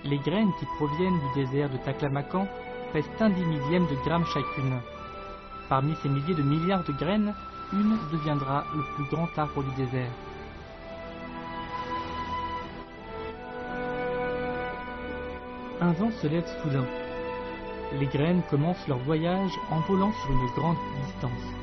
Les graines qui proviennent du désert de Taklamakan pèsent 1/10 millième de gramme chacune. Parmi ces milliers de milliards de graines, une deviendra le plus grand arbre du désert. Un vent se lève soudain. Les graines commencent leur voyage en volant sur une grande distance.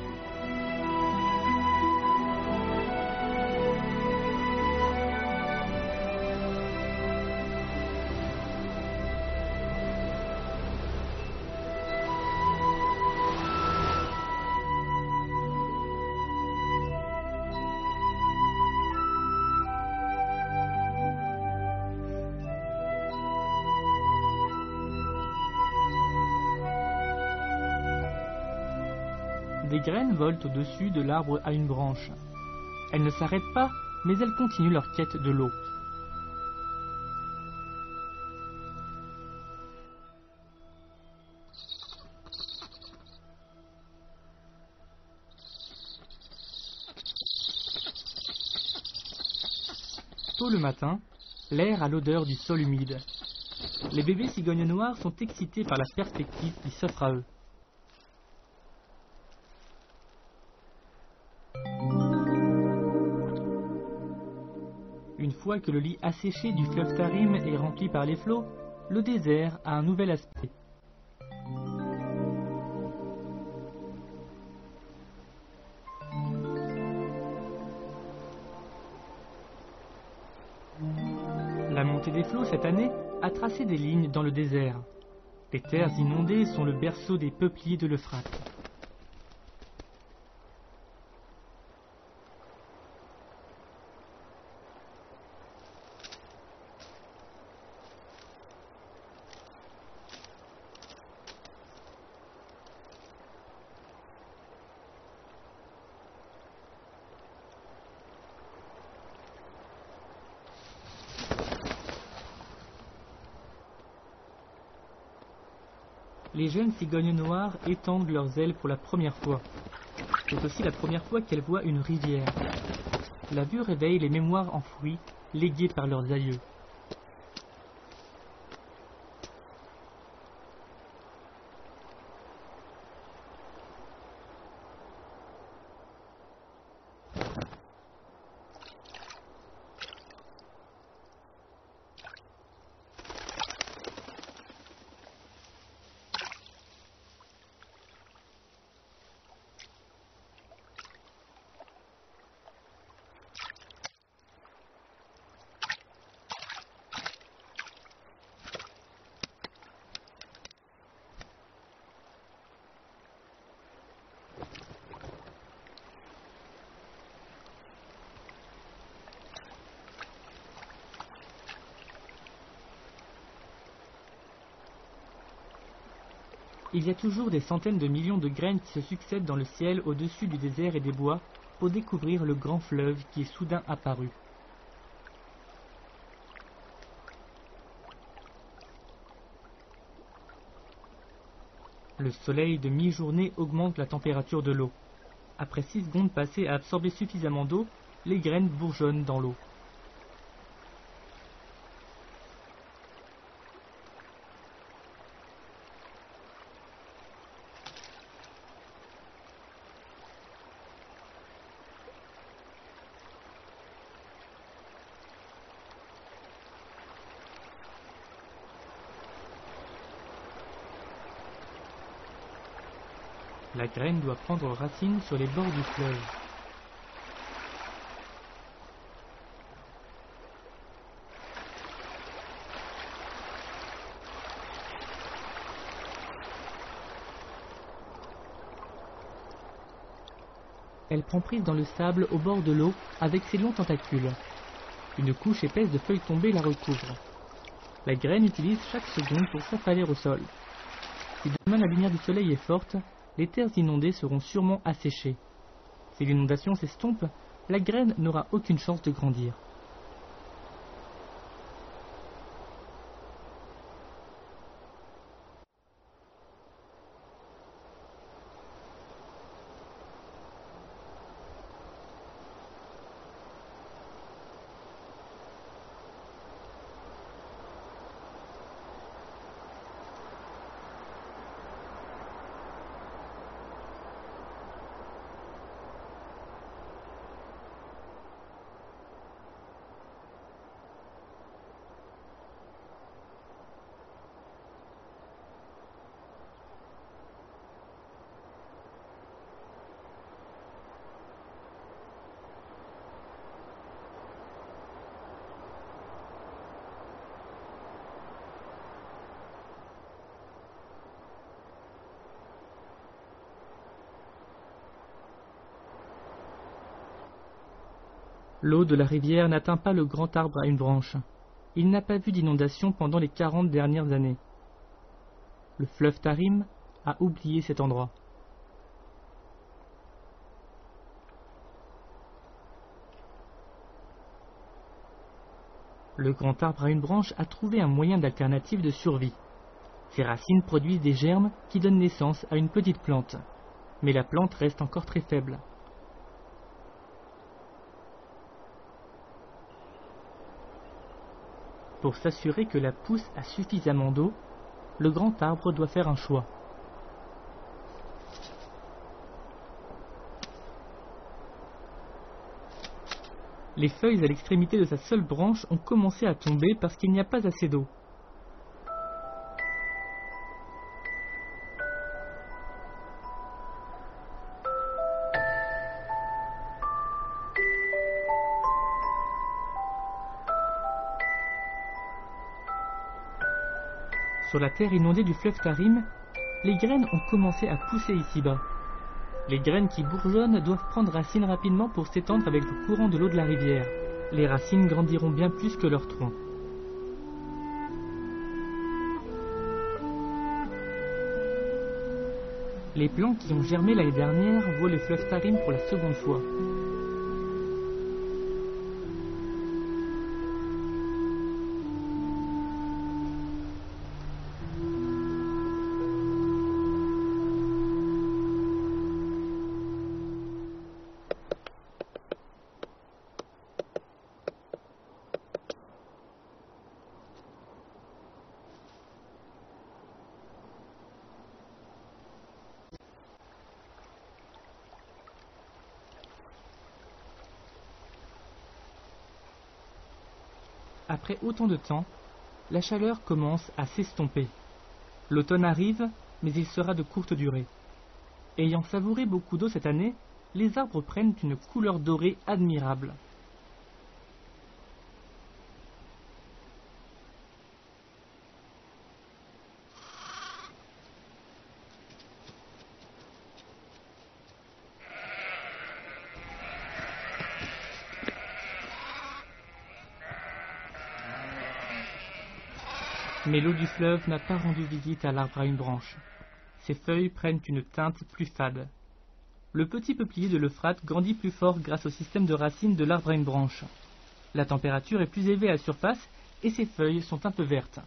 Des graines volent au-dessus de l'arbre à une branche. Elles ne s'arrêtent pas, mais elles continuent leur quête de l'eau. Tôt le matin, l'air a l'odeur du sol humide. Les bébés cigognes noirs sont excités par la perspective qui s'offre à eux. Une fois que le lit asséché du fleuve Tarim est rempli par les flots, le désert a un nouvel aspect. La montée des flots cette année a tracé des lignes dans le désert. Les terres inondées sont le berceau des peupliers de l'Euphrate. Les jeunes cigognes noires étendent leurs ailes pour la première fois. C'est aussi la première fois qu'elles voient une rivière. La vue réveille les mémoires enfouies, léguées par leurs aïeux. Il y a toujours des centaines de millions de graines qui se succèdent dans le ciel au-dessus du désert et des bois pour découvrir le grand fleuve qui est soudain apparu. Le soleil de mi-journée augmente la température de l'eau. Après 6 secondes passées à absorber suffisamment d'eau, les graines bourgeonnent dans l'eau. La graine doit prendre racine sur les bords du fleuve. Elle prend prise dans le sable au bord de l'eau avec ses longs tentacules. Une couche épaisse de feuilles tombées la recouvre. La graine utilise chaque seconde pour s'affaler au sol. Si demain la lumière du soleil est forte, les terres inondées seront sûrement asséchées. Si l'inondation s'estompe, la graine n'aura aucune chance de grandir. L'eau de la rivière n'atteint pas le grand arbre à une branche. Il n'a pas vu d'inondation pendant les 40 dernières années. Le fleuve Tarim a oublié cet endroit. Le grand arbre à une branche a trouvé un moyen d'alternative de survie. Ses racines produisent des germes qui donnent naissance à une petite plante. Mais la plante reste encore très faible. Pour s'assurer que la pousse a suffisamment d'eau, le grand arbre doit faire un choix. Les feuilles à l'extrémité de sa seule branche ont commencé à tomber parce qu'il n'y a pas assez d'eau. Sur la terre inondée du fleuve Tarim, les graines ont commencé à pousser ici-bas. Les graines qui bourgeonnent doivent prendre racine rapidement pour s'étendre avec le courant de l'eau de la rivière. Les racines grandiront bien plus que leur tronc. Les plants qui ont germé l'année dernière voient le fleuve Tarim pour la seconde fois. Après autant de temps, la chaleur commence à s'estomper. L'automne arrive, mais il sera de courte durée. Ayant savouré beaucoup d'eau cette année, les arbres prennent une couleur dorée admirable. Mais l'eau du fleuve n'a pas rendu visite à l'arbre à une branche. Ses feuilles prennent une teinte plus fade. Le petit peuplier de l'Euphrate grandit plus fort grâce au système de racines de l'arbre à une branche. La température est plus élevée à la surface et ses feuilles sont un peu vertes.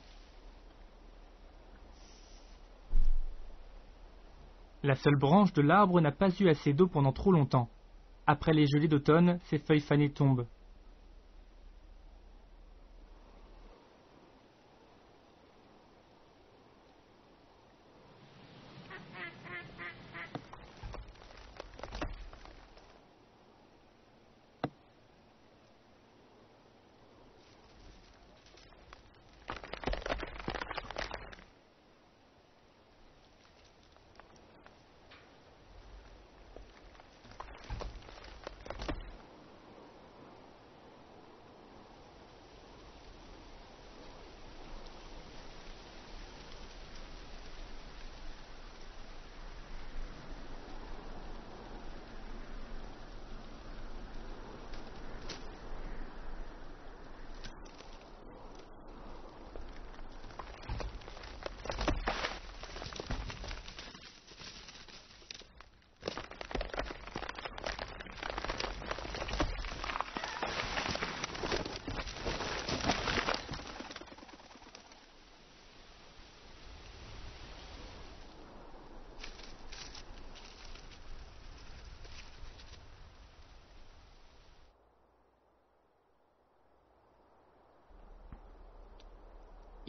La seule branche de l'arbre n'a pas eu assez d'eau pendant trop longtemps. Après les gelées d'automne, ses feuilles fanées tombent.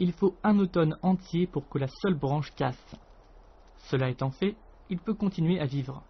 Il faut un automne entier pour que la seule branche casse. Cela étant fait, il peut continuer à vivre.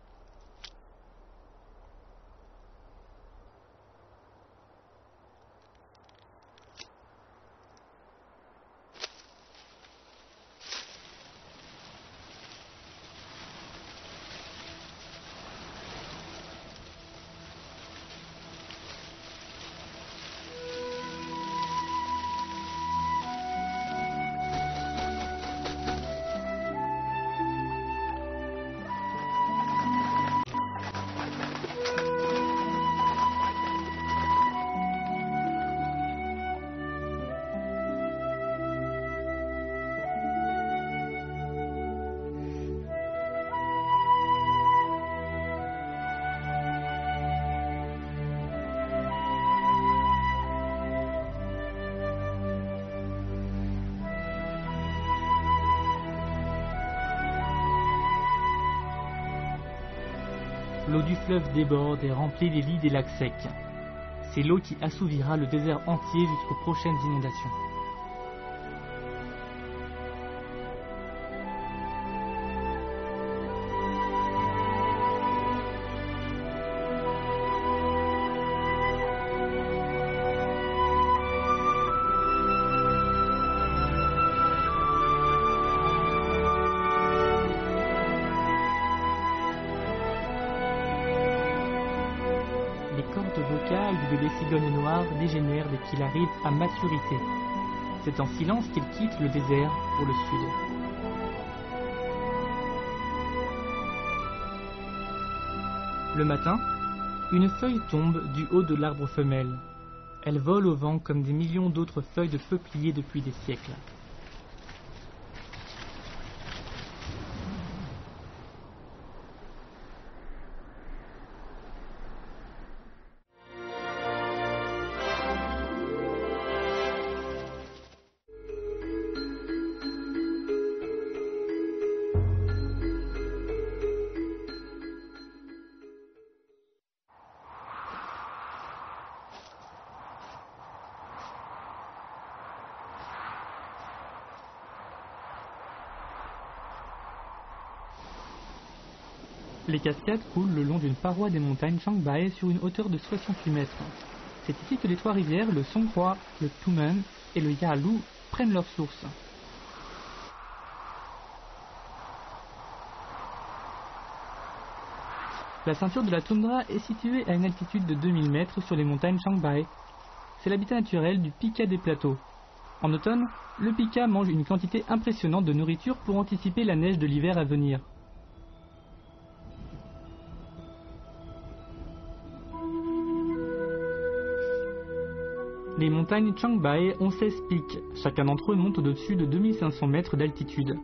l'eau du fleuve déborde et remplit les lits des lacs secs. C'est l'eau qui assouvira le désert entier jusqu'aux prochaines inondations. Les cordes vocales du bébé cigogne noir dégénèrent dès qu'il arrive à maturité. C'est en silence qu'il quitte le désert pour le sud. Le matin, une feuille tombe du haut de l'arbre femelle. Elle vole au vent comme des millions d'autres feuilles de peuplier depuis des siècles. Les cascades coulent le long d'une paroi des montagnes Changbai sur une hauteur de 68 mètres. C'est ici que les trois rivières, le Songhua, le Tumen et le Yalu, prennent leur source. La ceinture de la toundra est située à une altitude de 2000 mètres sur les montagnes Changbai. C'est l'habitat naturel du pika des plateaux. En automne, le pika mange une quantité impressionnante de nourriture pour anticiper la neige de l'hiver à venir. Les montagnes Changbai ont 16 pics, chacun d'entre eux monte au-dessus de 2500 mètres d'altitude.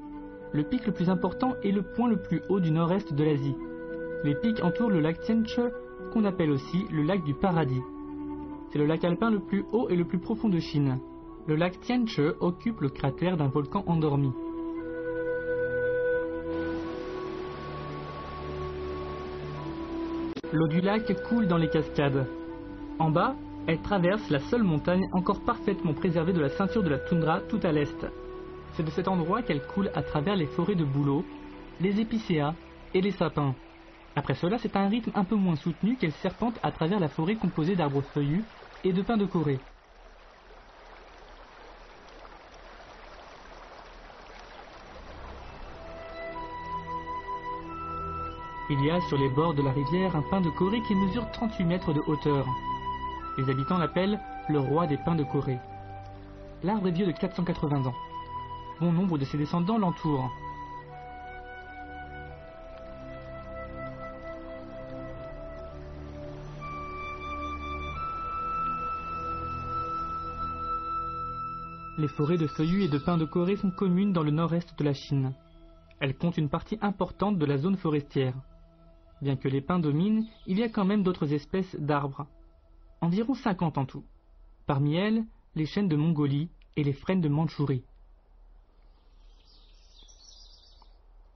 Le pic le plus important est le point le plus haut du nord-est de l'Asie. Les pics entourent le lac Tianche, qu'on appelle aussi le lac du paradis. C'est le lac alpin le plus haut et le plus profond de Chine. Le lac Tianche occupe le cratère d'un volcan endormi. L'eau du lac coule dans les cascades. En bas, elle traverse la seule montagne encore parfaitement préservée de la ceinture de la toundra tout à l'est. C'est de cet endroit qu'elle coule à travers les forêts de bouleaux, les épicéas et les sapins. Après cela, c'est à un rythme un peu moins soutenu qu'elle serpente à travers la forêt composée d'arbres feuillus et de pins de Corée. Il y a sur les bords de la rivière un pin de Corée qui mesure 38 mètres de hauteur. Les habitants l'appellent le roi des pins de Corée. L'arbre est vieux de 480 ans. Bon nombre de ses descendants l'entourent. Les forêts de feuillus et de pins de Corée sont communes dans le nord-est de la Chine. Elles comptent une partie importante de la zone forestière. Bien que les pins dominent, il y a quand même d'autres espèces d'arbres. Environ 50 en tout. Parmi elles, les chênes de Mongolie et les frênes de Mandchourie.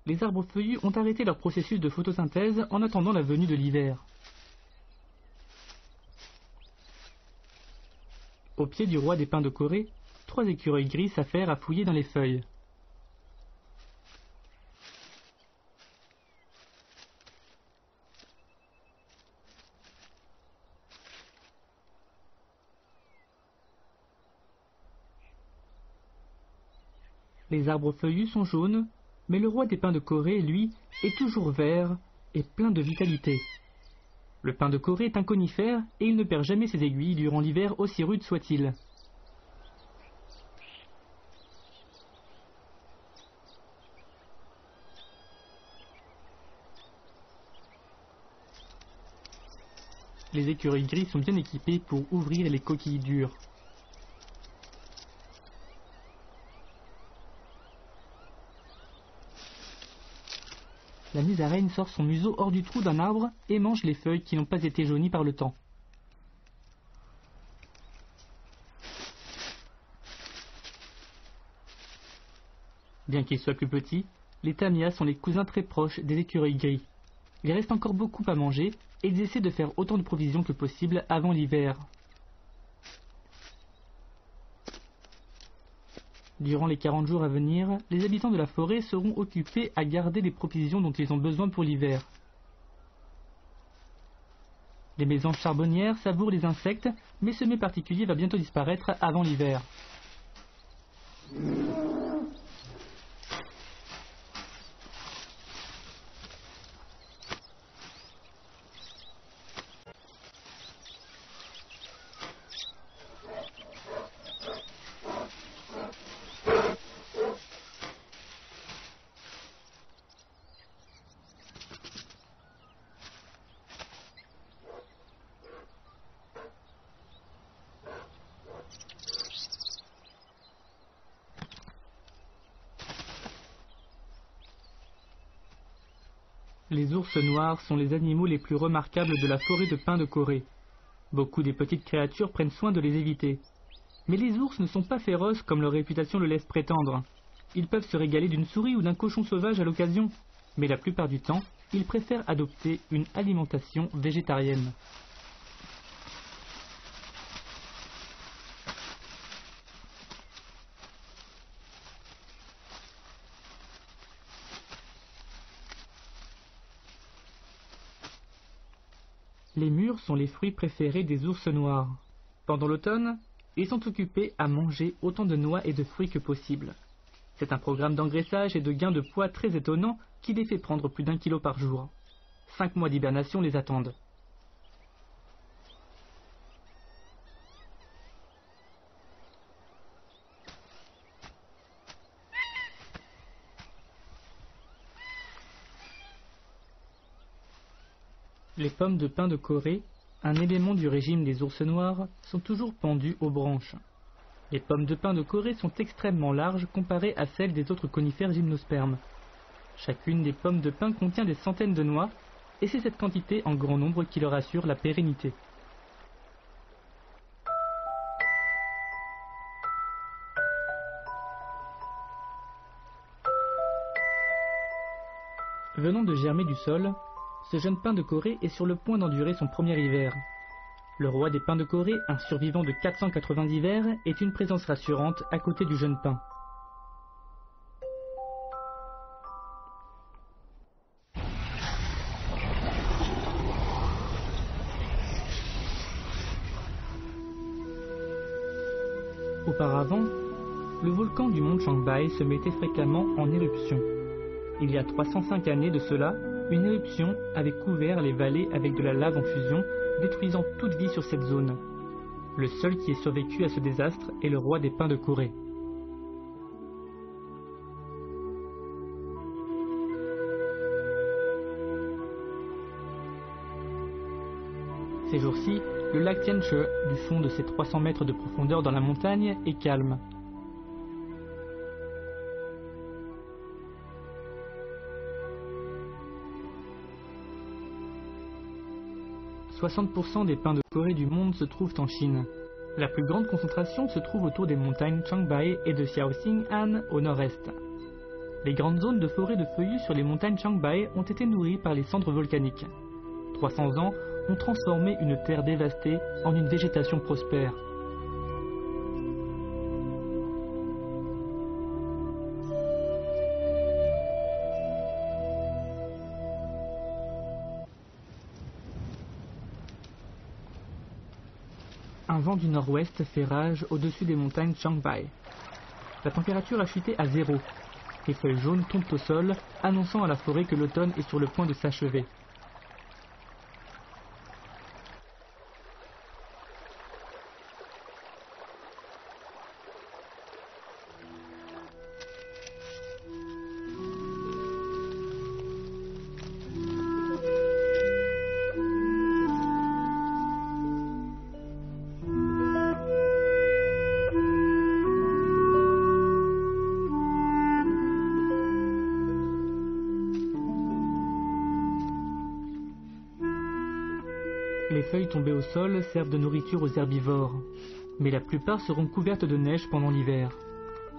Les arbres feuillus ont arrêté leur processus de photosynthèse en attendant la venue de l'hiver. Au pied du roi des pins de Corée, 3 écureuils gris s'affairent à fouiller dans les feuilles. Les arbres feuillus sont jaunes, mais le roi des pins de Corée, lui, est toujours vert et plein de vitalité. Le pin de Corée est un conifère et il ne perd jamais ses aiguilles durant l'hiver aussi rude soit-il. Les écureuils gris sont bien équipés pour ouvrir les coquilles dures. La musaraigne sort son museau hors du trou d'un arbre et mange les feuilles qui n'ont pas été jaunies par le temps. Bien qu'ils soient plus petits, les tamias sont les cousins très proches des écureuils gris. Il reste encore beaucoup à manger et ils essaient de faire autant de provisions que possible avant l'hiver. Durant les 40 jours à venir, les habitants de la forêt seront occupés à garder les provisions dont ils ont besoin pour l'hiver. Les maisons charbonnières savourent les insectes, mais ce mets particulier va bientôt disparaître avant l'hiver. Les ours noirs sont les animaux les plus remarquables de la forêt de pins de Corée. Beaucoup des petites créatures prennent soin de les éviter. Mais les ours ne sont pas féroces comme leur réputation le laisse prétendre. Ils peuvent se régaler d'une souris ou d'un cochon sauvage à l'occasion, mais la plupart du temps, ils préfèrent adopter une alimentation végétarienne. Les mûres sont les fruits préférés des ours noirs. Pendant l'automne, ils sont occupés à manger autant de noix et de fruits que possible. C'est un programme d'engraissage et de gain de poids très étonnant qui les fait prendre plus d'1 kilo par jour. 5 mois d'hibernation les attendent. Les pommes de pin de Corée, un élément du régime des ours noirs, sont toujours pendues aux branches. Les pommes de pin de Corée sont extrêmement larges comparées à celles des autres conifères gymnospermes. Chacune des pommes de pin contient des centaines de noix, et c'est cette quantité en grand nombre qui leur assure la pérennité. Venant de germer du sol, ce jeune pin de Corée est sur le point d'endurer son premier hiver. Le roi des pins de Corée, un survivant de 480 hivers, est une présence rassurante à côté du jeune pin. Auparavant, le volcan du mont Changbai se mettait fréquemment en éruption. Il y a 305 années de cela, une éruption avait couvert les vallées avec de la lave en fusion, détruisant toute vie sur cette zone. Le seul qui ait survécu à ce désastre est le roi des pins de Corée. Ces jours-ci, le lac Tianche, du fond de ses 300 mètres de profondeur dans la montagne, est calme. « 60% des pins de Corée du monde se trouvent en Chine. La plus grande concentration se trouve autour des montagnes Changbai et de Xiaoxing-an au nord-est. Les grandes zones de forêt de feuillus sur les montagnes Changbai ont été nourries par les cendres volcaniques. 300 ans ont transformé une terre dévastée en une végétation prospère. Un vent du nord-ouest fait rage au-dessus des montagnes Changbai. La température a chuté à 0. Les feuilles jaunes tombent au sol, annonçant à la forêt que l'automne est sur le point de s'achever. Les feuilles tombées au sol servent de nourriture aux herbivores, mais la plupart seront couvertes de neige pendant l'hiver.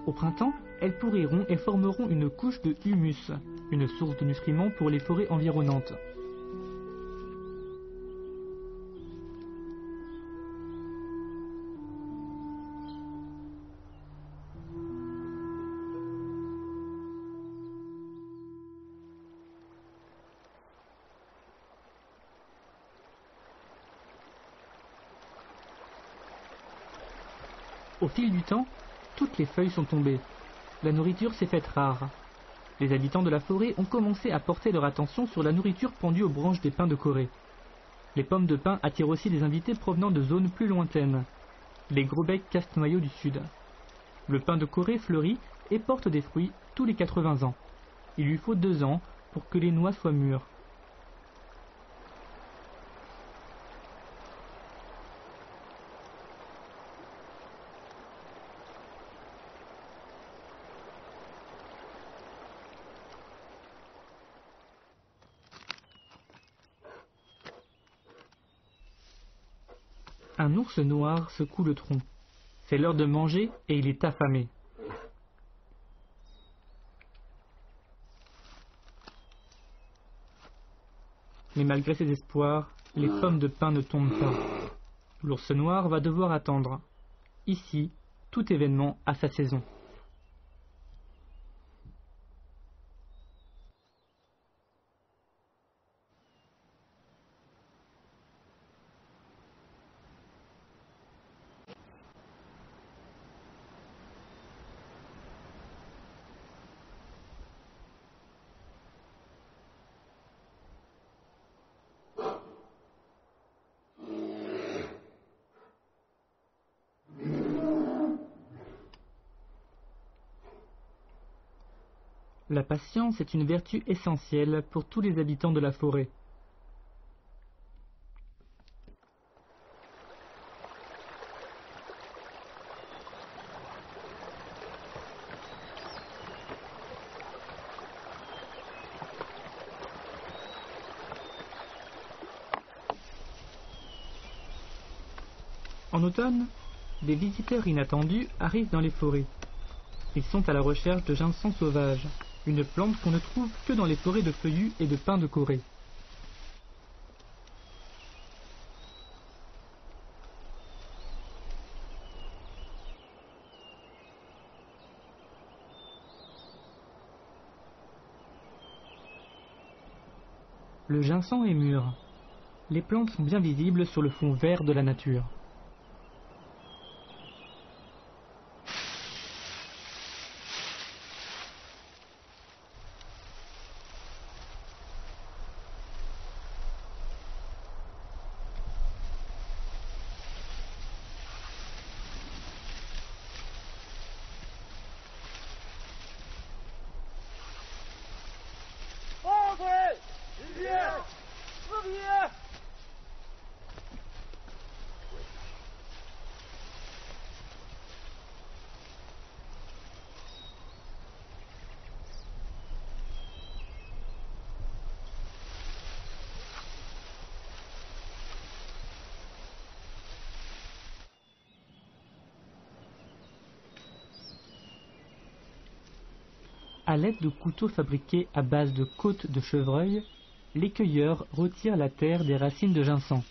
Au printemps, elles pourriront et formeront une couche de humus, une source de nutriments pour les forêts environnantes. Au fil du temps, toutes les feuilles sont tombées. La nourriture s'est faite rare. Les habitants de la forêt ont commencé à porter leur attention sur la nourriture pendue aux branches des pins de Corée. Les pommes de pin attirent aussi des invités provenant de zones plus lointaines. Les gros becs casse-noyaux du sud. Le pin de Corée fleurit et porte des fruits tous les 80 ans. Il lui faut 2 ans pour que les noix soient mûres. Un ours noir secoue le tronc. C'est l'heure de manger et il est affamé. Mais malgré ses espoirs, les pommes de pin ne tombent pas. L'ours noir va devoir attendre. Ici, tout événement a sa saison. La patience est une vertu essentielle pour tous les habitants de la forêt. En automne, des visiteurs inattendus arrivent dans les forêts. Ils sont à la recherche de ginseng sauvage, une plante qu'on ne trouve que dans les forêts de feuillus et de pins de Corée. Le ginseng est mûr. Les plantes sont bien visibles sur le fond vert de la nature. À l'aide de couteaux fabriqués à base de côtes de chevreuil, les cueilleurs retirent la terre des racines de ginseng.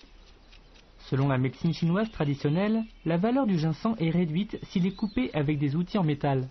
Selon la médecine chinoise traditionnelle, la valeur du ginseng est réduite s'il est coupé avec des outils en métal.